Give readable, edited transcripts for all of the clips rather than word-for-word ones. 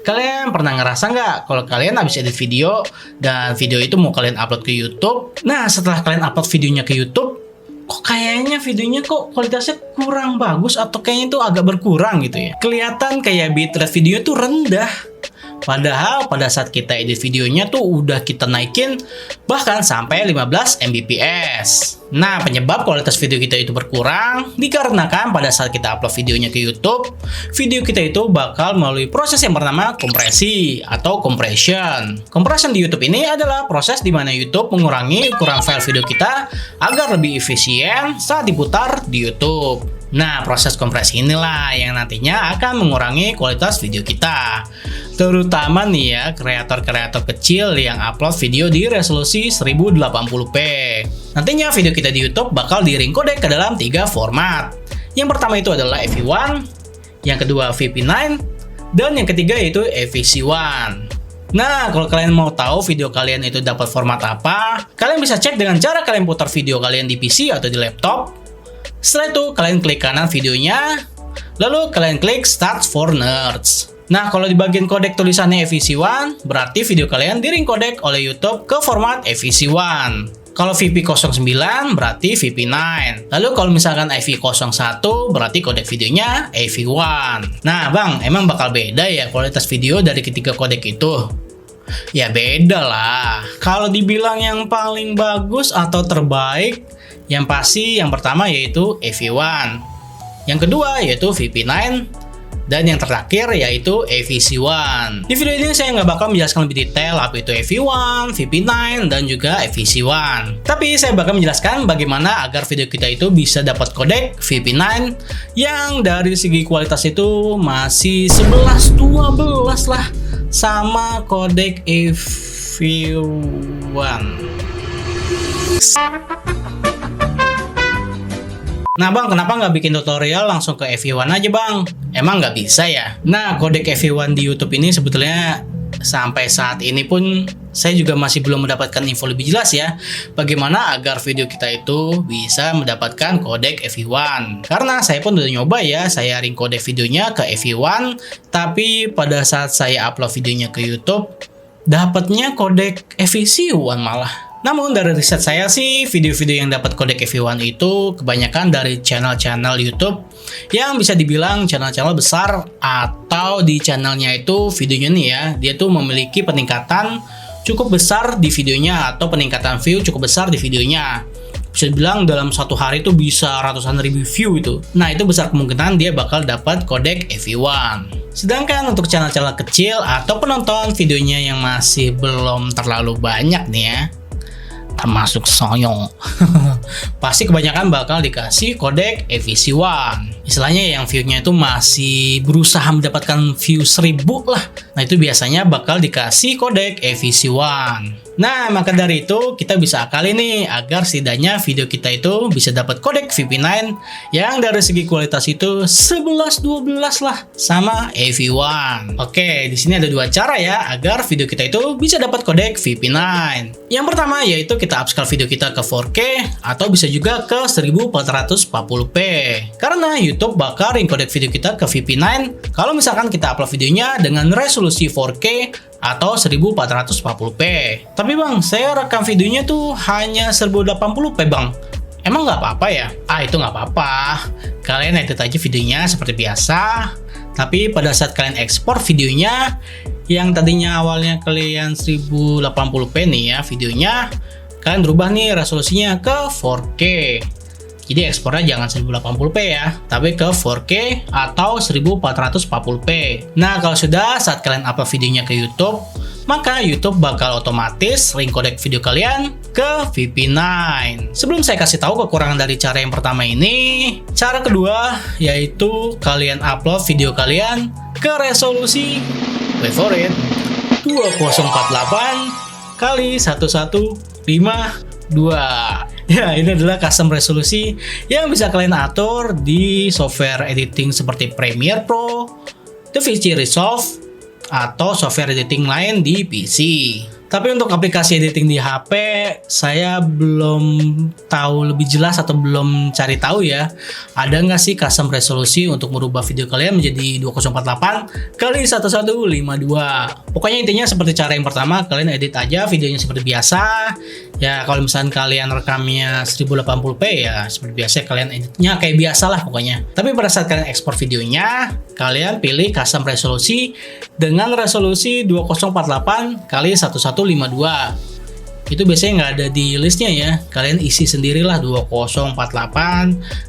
Kalian pernah ngerasa nggak kalau kalian habis edit video dan video itu mau kalian upload ke YouTube? Nah, setelah kalian upload videonya ke YouTube, kok kayaknya videonya kok kualitasnya kurang bagus atau kayaknya itu agak berkurang gitu ya. Kelihatan kayak bitrate video tuh rendah. Padahal pada saat kita edit videonya tuh udah kita naikin bahkan sampai 15 Mbps. Nah, penyebab kualitas video kita itu berkurang dikarenakan pada saat kita upload videonya ke YouTube, video kita itu bakal melalui proses yang bernama kompresi atau compression. Compression di YouTube ini adalah proses di mana YouTube mengurangi ukuran file video kita agar lebih efisien saat diputar di YouTube. Nah, proses kompresi inilah yang nantinya akan mengurangi kualitas video kita. Terutama nih ya, kreator-kreator kecil yang upload video di resolusi 1080p. Nantinya video kita di YouTube bakal di-encode ke dalam 3 format. Yang pertama itu adalah AV1, yang kedua VP9, dan yang ketiga yaitu AVC1. Nah, kalau kalian mau tahu video kalian itu dapat format apa, kalian bisa cek dengan cara kalian putar video kalian di PC atau di laptop. Setelah itu, kalian klik kanan videonya, lalu kalian klik Start for Nerds. Nah, kalau di bagian kodek tulisannya AVC1, berarti video kalian di-encode oleh YouTube ke format AVC1. Kalau VP09 berarti VP9. Lalu kalau misalkan AV01 berarti kodek videonya AV1. Nah, Bang, emang bakal beda ya kualitas video dari ketiga kodek itu? Ya beda lah. Kalau dibilang yang paling bagus atau terbaik, yang pasti yang pertama yaitu AV1, yang kedua yaitu VP9, dan yang terakhir yaitu AVC1. Di video ini saya nggak bakal menjelaskan lebih detail apa itu AV1, VP9, dan juga AVC1. Tapi saya bakal menjelaskan bagaimana agar video kita itu bisa dapat kodek VP9 yang dari segi kualitas itu masih 11-12 lah sama kodek AV1. Nah Bang, kenapa nggak bikin tutorial langsung ke AV1 aja Bang? Emang nggak bisa ya? Nah, kodek AV1 di YouTube ini sebetulnya sampai saat ini pun saya juga masih belum mendapatkan info lebih jelas ya bagaimana agar video kita itu bisa mendapatkan kodek AV1. Karena saya pun udah nyoba ya, saya ring kodek videonya ke AV1, tapi pada saat saya upload videonya ke YouTube, dapatnya kodek AVC1 malah. Namun dari riset saya sih, video-video yang dapat kodek AV1 itu kebanyakan dari channel-channel YouTube yang bisa dibilang channel-channel besar, atau di channelnya itu videonya nih ya, dia tuh memiliki peningkatan cukup besar di videonya atau peningkatan view cukup besar di videonya. Bisa dibilang dalam satu hari itu bisa ratusan ribu view itu. Nah, itu besar kemungkinan dia bakal dapat kodek AV1. Sedangkan untuk channel-channel kecil atau penonton videonya yang masih belum terlalu banyak nih ya, termasuk Soyong, pasti kebanyakan bakal dikasih kodek AVC1. Istilahnya yang view-nya itu masih berusaha mendapatkan view 1000 lah. Nah, itu biasanya bakal dikasih kodek AVC1. Nah, maka dari itu kita bisa akali nih agar setidaknya video kita itu bisa dapat kodek VP9 yang dari segi kualitas itu 11-12 lah sama AV1. Oke, di sini ada dua cara ya agar video kita itu bisa dapat kodek VP9. Yang pertama yaitu kita upscale video kita ke 4K atau bisa juga ke 1440p. Karena YouTube bakal ring kodek video kita ke VP9 kalau misalkan kita upload videonya dengan resolusi 4K atau 1440p. Tapi Bang, saya rekam videonya tuh hanya 1080p Bang. Emang nggak apa-apa ya? Itu nggak apa-apa. Kalian edit aja videonya seperti biasa. Tapi pada saat kalian ekspor videonya, yang tadinya awalnya kalian 1080p nih ya videonya, kalian berubah nih resolusinya ke 4K. Jadi ekspornya jangan 1080p ya, tapi ke 4K atau 1440p. Nah, kalau sudah saat kalian upload videonya ke YouTube, maka YouTube bakal otomatis ring kodek video kalian ke VP9. Sebelum saya kasih tahu kekurangan dari cara yang pertama ini, cara kedua yaitu kalian upload video kalian ke resolusi, wait for it, 2048 kali 1152. Ya, ini adalah custom resolusi yang bisa kalian atur di software editing seperti Premiere Pro, DaVinci Resolve, atau software editing lain di PC. Tapi untuk aplikasi editing di HP, saya belum tahu lebih jelas atau belum cari tahu ya. Ada nggak sih custom resolusi untuk merubah video kalian menjadi 2048 kali 1152. Pokoknya intinya seperti cara yang pertama, kalian edit aja videonya seperti biasa. Ya kalau misalnya kalian rekamnya 1080p ya seperti biasa kalian editnya kayak biasa lah pokoknya. Tapi pada saat kalian ekspor videonya, kalian pilih custom resolusi dengan resolusi 2048 kali 1152. Itu biasanya nggak ada di listnya ya, kalian isi sendirilah 2048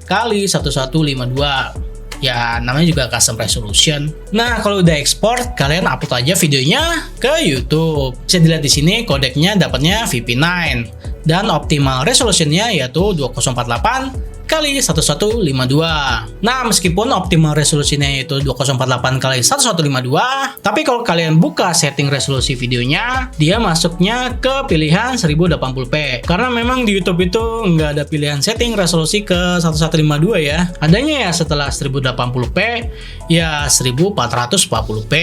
kali 1152. Ya namanya juga custom resolution. Nah kalau udah ekspor, kalian upload aja videonya ke YouTube. Bisa dilihat di sini kodeknya dapatnya VP9 dan optimal resolutionnya yaitu 2048 kali 1152. Nah, meskipun optimal resolusinya yaitu 2048 kali 1152, tapi kalau kalian buka setting resolusi videonya, dia masuknya ke pilihan 1080p. Karena memang di YouTube itu nggak ada pilihan setting resolusi ke 1152 ya. Adanya ya setelah 1080p, ya 1440p.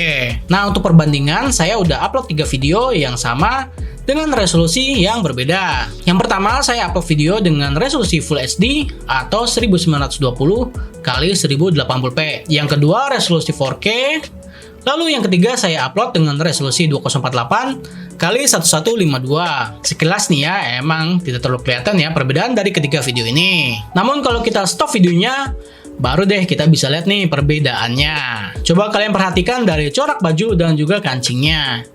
Nah, untuk perbandingan, saya udah upload 3 video yang sama dengan resolusi yang berbeda. Yang pertama, saya upload video dengan resolusi Full HD atau 1920 kali 1080p. Yang kedua, resolusi 4K. Lalu yang ketiga, saya upload dengan resolusi 2048 kali 1152. Sekilas nih ya, emang tidak terlalu kelihatan ya perbedaan dari ketiga video ini. Namun kalau kita stop videonya, baru deh kita bisa lihat nih perbedaannya. Coba kalian perhatikan dari corak baju dan juga kancingnya.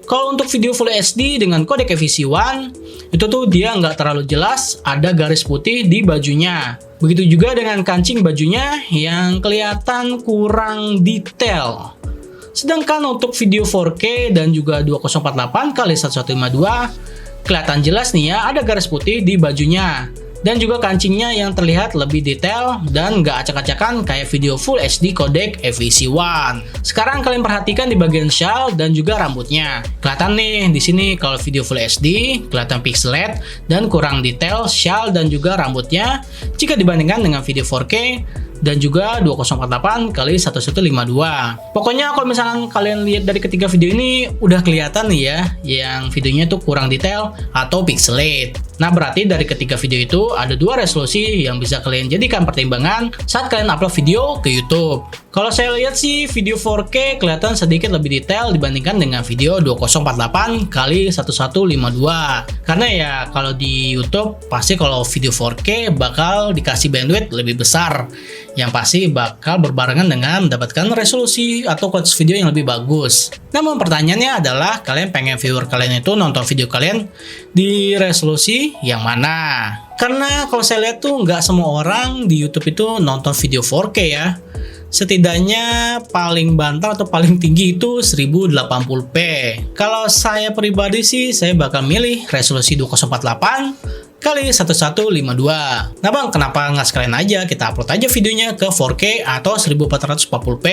Kalau untuk video Full HD dengan kodek FVC1, itu tuh dia nggak terlalu jelas, ada garis putih di bajunya. Begitu juga dengan kancing bajunya yang kelihatan kurang detail. Sedangkan untuk video 4K dan juga 2048 kali 1152, kelihatan jelas nih ya, ada garis putih di bajunya. Dan juga kancingnya yang terlihat lebih detail dan nggak acak-acakan kayak video Full HD kodek FVC1. Sekarang kalian perhatikan di bagian shawl dan juga rambutnya. Kelihatan nih di sini kalau video Full HD kelihatan pixelate dan kurang detail shawl dan juga rambutnya jika dibandingkan dengan video 4K dan juga 2048 kali 1152. Pokoknya kalau misalkan kalian lihat dari ketiga video ini udah kelihatan nih ya, yang videonya tuh kurang detail atau pixelate. Nah berarti dari ketiga video itu ada 2 resolusi yang bisa kalian jadikan pertimbangan saat kalian upload video ke YouTube. Kalau saya lihat sih video 4K kelihatan sedikit lebih detail dibandingkan dengan video 2048 kali 1152. Karena ya kalau di YouTube pasti kalau video 4K bakal dikasih bandwidth lebih besar, yang pasti bakal berbarengan dengan mendapatkan resolusi atau kualitas video yang lebih bagus. Namun pertanyaannya adalah kalian pengen viewer kalian itu nonton video kalian di resolusi yang mana? Karena kalau saya lihat tuh nggak semua orang di YouTube itu nonton video 4K ya. Setidaknya paling banter atau paling tinggi itu 1080p. Kalau saya pribadi sih saya bakal milih resolusi 2048 kali 1152. Nah bang, kenapa nggak sekalian aja kita upload aja videonya ke 4K atau 1440p?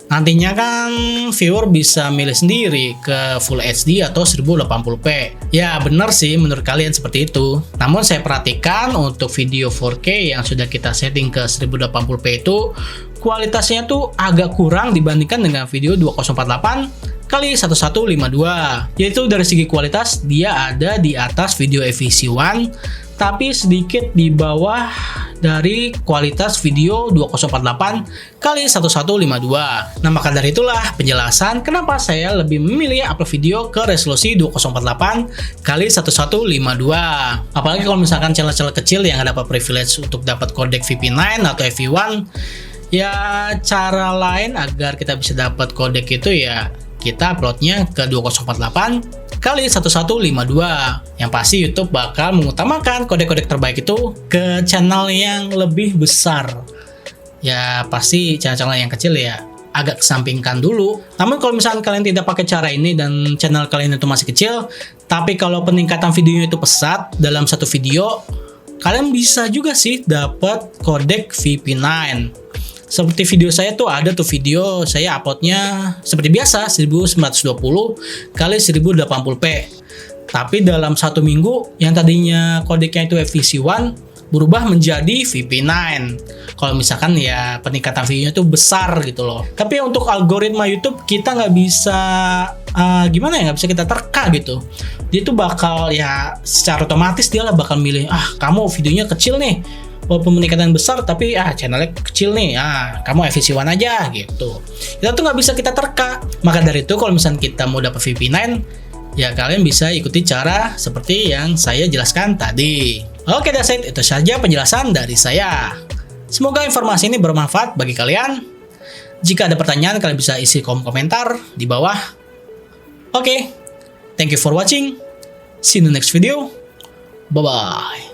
Nantinya kan viewer bisa milih sendiri ke Full HD atau 1080p. Ya benar sih menurut kalian seperti itu. Namun saya perhatikan untuk video 4K yang sudah kita setting ke 1080p itu kualitasnya tuh agak kurang dibandingkan dengan video 2048 kali 1152. Yaitu dari segi kualitas dia ada di atas video FVC1 tapi sedikit di bawah dari kualitas video 2048 kali 1152. Nah maka dari itulah penjelasan kenapa saya lebih memilih upload video ke resolusi 2048 kali 1152. Apalagi kalau misalkan channel-channel kecil yang dapat privilege untuk dapat kodek VP9 atau FV1, ya cara lain agar kita bisa dapat kodek itu ya kita uploadnya ke 2048 kali 1152. Yang pasti YouTube bakal mengutamakan kodek-kodek terbaik itu ke channel yang lebih besar. Ya pasti channel-channel yang kecil ya agak kesampingkan dulu. Namun kalau misalkan kalian tidak pakai cara ini dan channel kalian itu masih kecil, tapi kalau peningkatan videonya itu pesat dalam satu video, kalian bisa juga sih dapat kodek VP9. Seperti video saya tuh ada tuh video saya uploadnya seperti biasa 1920 kali 1080p. Tapi dalam 1 minggu yang tadinya kodeknya itu FVC1 berubah menjadi VP9. Kalau misalkan ya peningkatan view-nya tuh besar gitu loh. Tapi untuk algoritma YouTube kita nggak bisa gimana ya, nggak bisa kita terka gitu. Dia tuh bakal ya secara otomatis dia lah bakal milih, kamu videonya kecil nih, walaupun peningkatan besar tapi channelnya kecil nih, kamu FVC1 aja gitu. Kita tuh nggak bisa kita terka. Maka dari itu kalau misalnya kita mau dapat VP9, ya kalian bisa ikuti cara seperti yang saya jelaskan tadi. Oke, that's it. Itu saja penjelasan dari saya. Semoga informasi ini bermanfaat bagi kalian. Jika ada pertanyaan, kalian bisa isi kolom komentar di bawah. Oke, thank you for watching. See you in the next video. Bye-bye.